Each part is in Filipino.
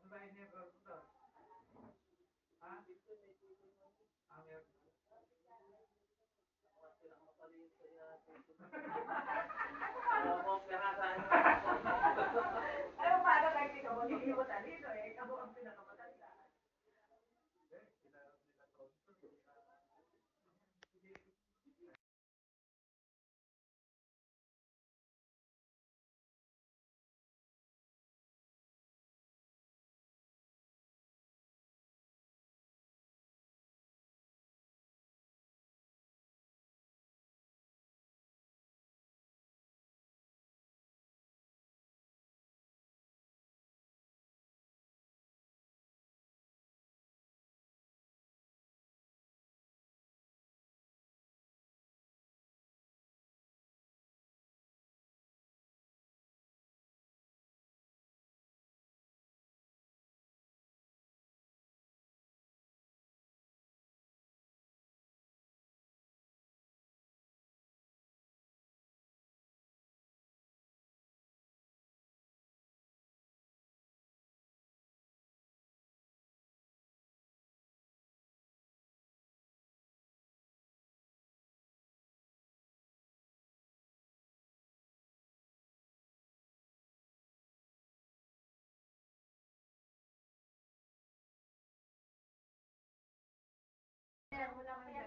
Ano paano kayo hindi ka magiging matalino eh? Ikaw ang pinakamatanda.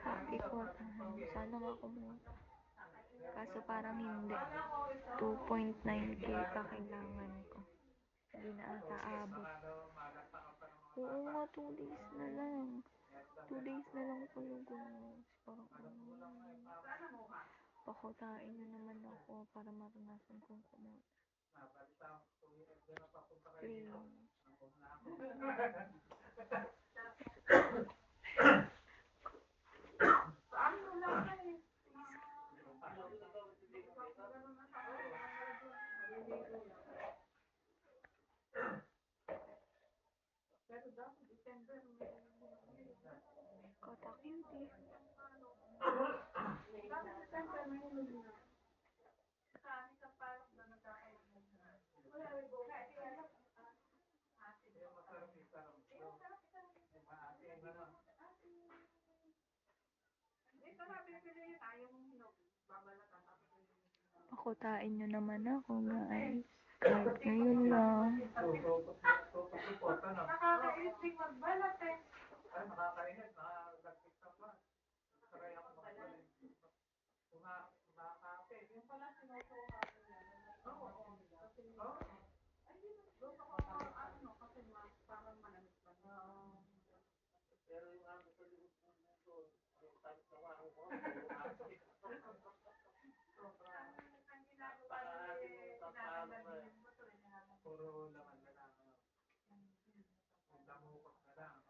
Happy ko. Sana nga kumunta. Kaso parang hindi. 2.9k pa kailangan ko. Hindi na ata abot. Oo nga, 2 days na lang. 2 days na lang pala guys. Parang pakutain na naman ako para maranasan kong kumunta. Please. Kota cutie. Pakutain nyo naman ako guys. Kahit ngayon lang. Nakakainis din magbalat eh. Ay, makakainis. Nakakagpit ka pa. Saray ako magbalat. Kumakape. Yung pala sinusuka ko yan. Oo. Ay, doon ako ano, kasi parang malamig pa. Pero yung ano ko yung tapos na ako ko. Ang ginagawa ni tinatanggalin mo to. Puro laman na lang. Yung damukot na lang.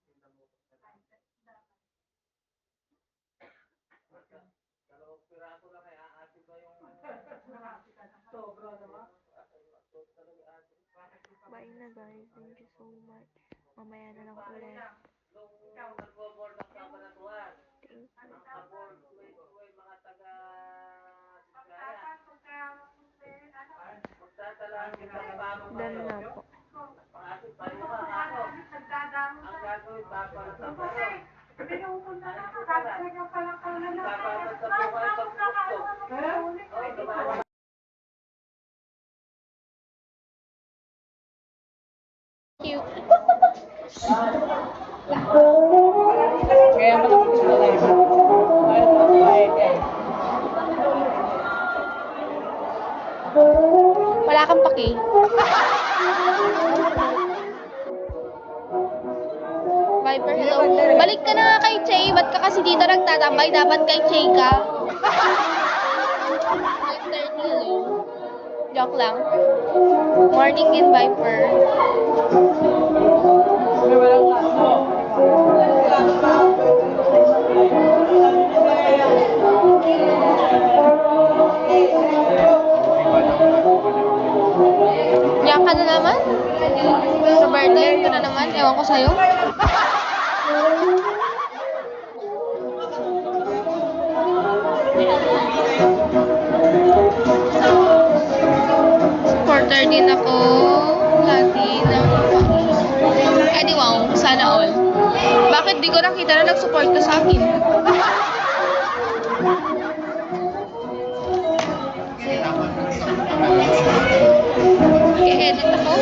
Yung damukot na lang. Dalawang piraso lang ay aasin ba yung sobra naman? Bye na guys. Thank you so much. Mamaya na lang ulit. Ikaw, nagbo-board ng kabanatuan. Thank you. Nakaboard ko mga taga Bisaya. Magtatalaan kita ng bago Done na po. Pang-asin pa rin ako. Ang gagawin, papalagay. Pinupunta na ako. Sabi ko pala pala na. Papalagay sa buhay pag gusto. Cute. Kaya mo lang gusto live. Para sa bayad yan. Wala kang paki. Viper, hello. Balik ka na nga kay Che. Ba't ka kasi dito nagtatambay? Dapat kay Che ka. 5:30, hello. Joke lang. Morning in Viper. May walang kaso. Iyak ka na naman? Roberto, yun ka na naman? Ewan ko sa'yo. Supporter din ako. Lagi ng Adi wow, sana all. Bakit di ko nakita na nag-support ka sa akin? I-edit ako?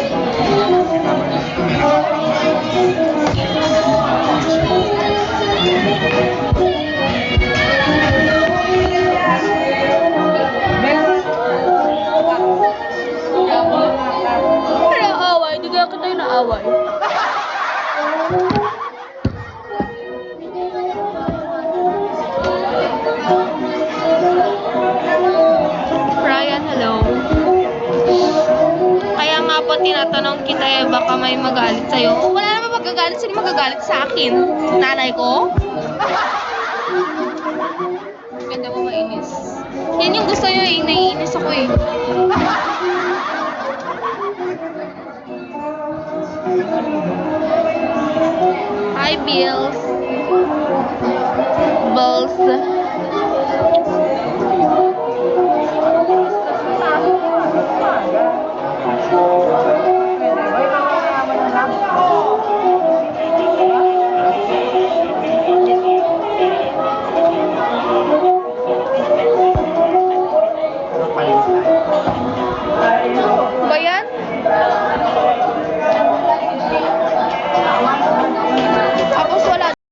Naaway, di kaya kita yung naaway. Brian, hello. Kaya nga po tinatanong kita eh, baka may magalit sa'yo. Oh, wala naman magagalit. Sino magagalit sa akin? Nanay ko? Ganda mo mainis. Yan yung gusto nyo eh, naiinis ako eh. Hi, Bills. Bills.